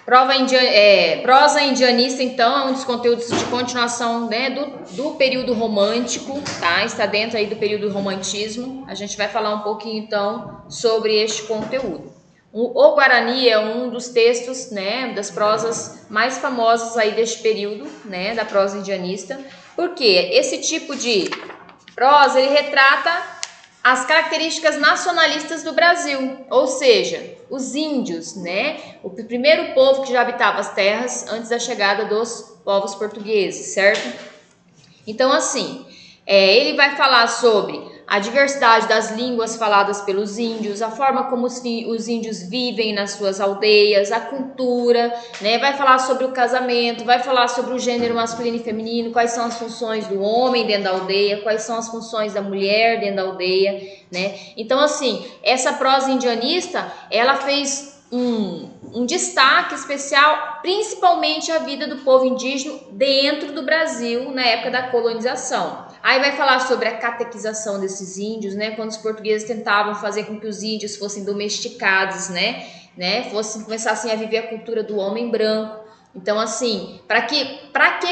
Prosa indianista, então, é um dos conteúdos de continuação, né, do período romântico, tá? Está dentro aí do período romantismo. A gente vai falar um pouquinho, então, sobre este conteúdo. O Guarani é um dos textos, né, das prosas mais famosas aí deste período, né, da prosa indianista, porque esse tipo de prosa, ele retrata as características nacionalistas do Brasil, ou seja, os índios, né? O primeiro povo que já habitava as terras antes da chegada dos povos portugueses, certo? Então, assim, ele vai falar sobre a diversidade das línguas faladas pelos índios, a forma como os índios vivem nas suas aldeias, a cultura, né? Vai falar sobre o casamento, vai falar sobre o gênero masculino e feminino, quais são as funções do homem dentro da aldeia, quais são as funções da mulher dentro da aldeia, né? Então, assim, essa prosa indianista, ela fez um destaque especial, principalmente a vida do povo indígena dentro do Brasil na época da colonização. Aí vai falar sobre a catequização desses índios, né? Quando os portugueses tentavam fazer com que os índios fossem domesticados, né? Começassem a viver a cultura do homem branco. Então, assim, para que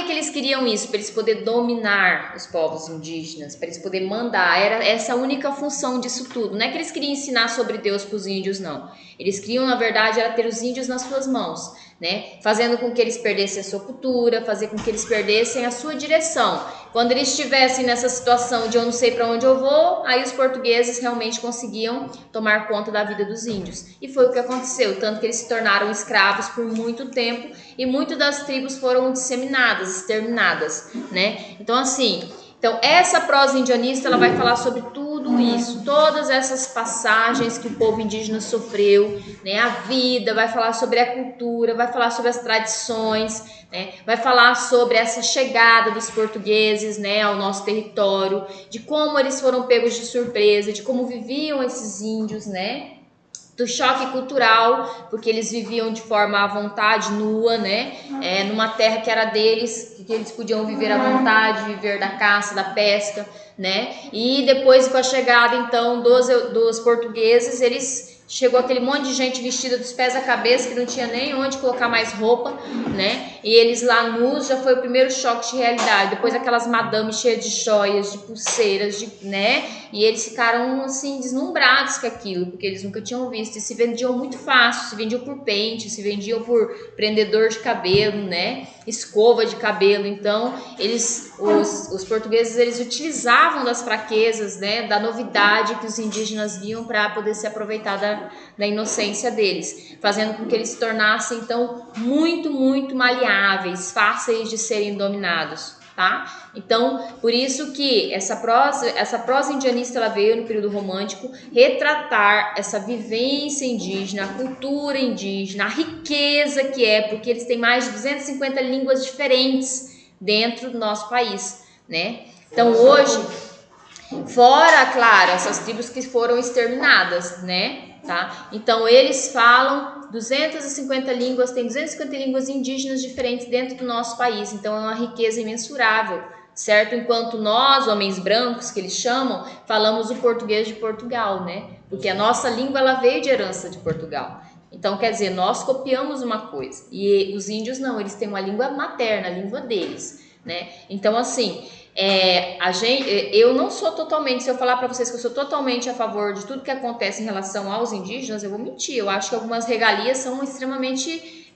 eles queriam isso? Para eles poderem dominar os povos indígenas, para eles poderem mandar. Era essa a única função disso tudo. Não é que eles queriam ensinar sobre Deus para os índios, não. Eles queriam, na verdade, era ter os índios nas suas mãos, né? Fazendo com que eles perdessem a sua cultura, fazer com que eles perdessem a sua direção. Quando eles estivessem nessa situação de eu não sei para onde eu vou, aí os portugueses realmente conseguiam tomar conta da vida dos índios. E foi o que aconteceu, tanto que eles se tornaram escravos por muito tempo e muitas das tribos foram disseminadas, exterminadas, né? Então, assim, essa prosa indianista, ela vai falar sobre tudo isso, todas essas passagens que o povo indígena sofreu, né? A vida, vai falar sobre a cultura, vai falar sobre as tradições, né? Vai falar sobre essa chegada dos portugueses, né, ao nosso território, de como eles foram pegos de surpresa, de como viviam esses índios, né? Do choque cultural, porque eles viviam de forma à vontade, nua, né? Numa terra que era deles, que eles podiam viver à vontade, viver da caça, da pesca, né? E depois, com a chegada, então, dos portugueses, chegou aquele monte de gente vestida dos pés à cabeça, que não tinha nem onde colocar mais roupa, né? E eles lá nus, já foi o primeiro choque de realidade. Depois aquelas madames cheias de joias, de pulseiras, né? E eles ficaram, assim, deslumbrados com aquilo, porque eles nunca tinham visto. E se vendiam muito fácil, se vendiam por pente, se vendiam por prendedor de cabelo, né? Escova de cabelo. Então, os portugueses, eles utilizavam das fraquezas, né? Da novidade que os indígenas viam para poder se aproveitar da inocência deles, fazendo com que eles se tornassem, então, muito, muito maleáveis, fáceis de serem dominados, tá? Então, por isso que essa prosa indianista, ela veio no período romântico retratar essa vivência indígena, a cultura indígena, a riqueza que é, porque eles têm mais de 250 línguas diferentes dentro do nosso país, né? Então, hoje, fora, claro, essas tribos que foram exterminadas, né? Tá? Então, eles falam 250 línguas, tem 250 línguas indígenas diferentes dentro do nosso país, então é uma riqueza imensurável, certo? Enquanto nós, homens brancos, que eles chamam, falamos o português de Portugal, né? Porque a nossa língua, ela veio de herança de Portugal. Então, quer dizer, nós copiamos uma coisa, e os índios não, eles têm uma língua materna, a língua deles, né? Então, assim, eu não sou totalmente, se eu falar para vocês que eu sou totalmente a favor de tudo que acontece em relação aos indígenas, eu vou mentir. Eu acho que algumas regalias são extremamente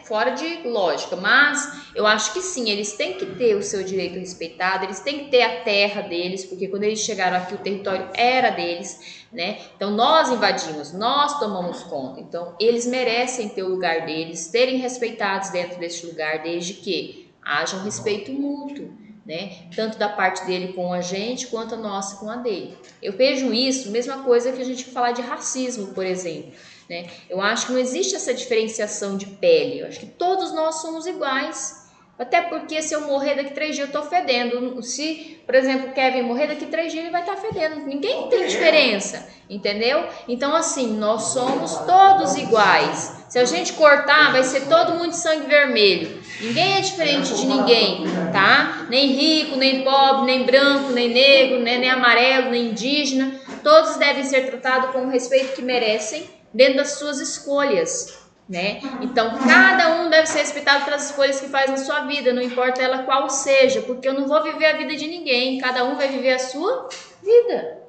fora de lógica, mas eu acho que sim, eles têm que ter o seu direito respeitado, eles têm que ter a terra deles, porque quando eles chegaram aqui o território era deles, né? Então nós invadimos, nós tomamos conta, então eles merecem ter o lugar deles, serem respeitados dentro desse lugar, desde que haja um respeito mútuo, né? Tanto da parte dele com a gente, quanto a nossa com a dele. Eu vejo isso, mesma coisa que a gente falar de racismo, por exemplo, né? Eu acho que não existe essa diferenciação de pele, eu acho que todos nós somos iguais. Até porque se eu morrer daqui 3 dias eu tô fedendo. Se, por exemplo, o Kevin morrer daqui 3 dias ele vai estar fedendo. Ninguém tem diferença, entendeu? Então, assim, nós somos todos iguais. Se a gente cortar, vai ser todo mundo de sangue vermelho. Ninguém é diferente de ninguém, tá? Nem rico, nem pobre, nem branco, nem negro, né? Nem amarelo, nem indígena. Todos devem ser tratados com o respeito que merecem dentro das suas escolhas, né? Então, cada um deve ser respeitado pelas escolhas que faz na sua vida, não importa ela qual seja, porque eu não vou viver a vida de ninguém, cada um vai viver a sua vida.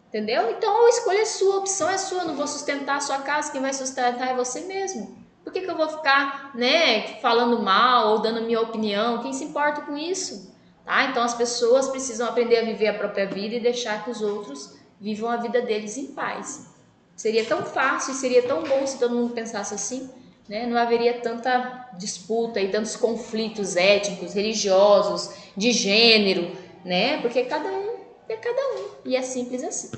Entendeu? Então, a escolha é sua, a opção é sua, eu não vou sustentar a sua casa, quem vai sustentar é você mesmo. Por que eu vou ficar, né, falando mal ou dando minha opinião? Quem se importa com isso? Tá? Então, as pessoas precisam aprender a viver a própria vida e deixar que os outros vivam a vida deles em paz. Seria tão fácil e seria tão bom se todo mundo pensasse assim, né? Não haveria tanta disputa e tantos conflitos étnicos, religiosos, de gênero, né? Porque cada um é cada um e é simples assim.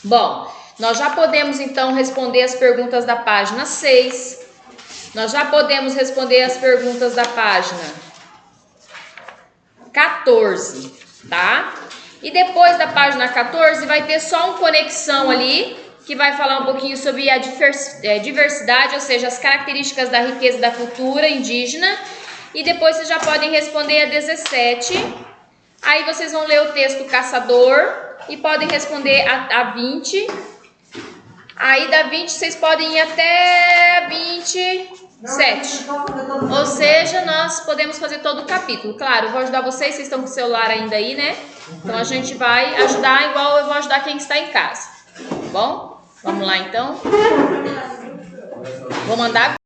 Bom, nós já podemos então responder as perguntas da página 6. Nós já podemos responder as perguntas da página 14, tá? E depois da página 14 vai ter só um conexão ali, que vai falar um pouquinho sobre a diversidade, ou seja, as características da riqueza da cultura indígena. E depois vocês já podem responder a 17. Aí vocês vão ler o texto caçador e podem responder a 20. Aí da 20 vocês podem ir até 27. Ou seja, nós podemos fazer todo o capítulo. Claro, eu vou ajudar vocês estão com o celular ainda aí, né? Então a gente vai ajudar igual eu vou ajudar quem está em casa. Tá bom? Vamos lá então. Vou mandar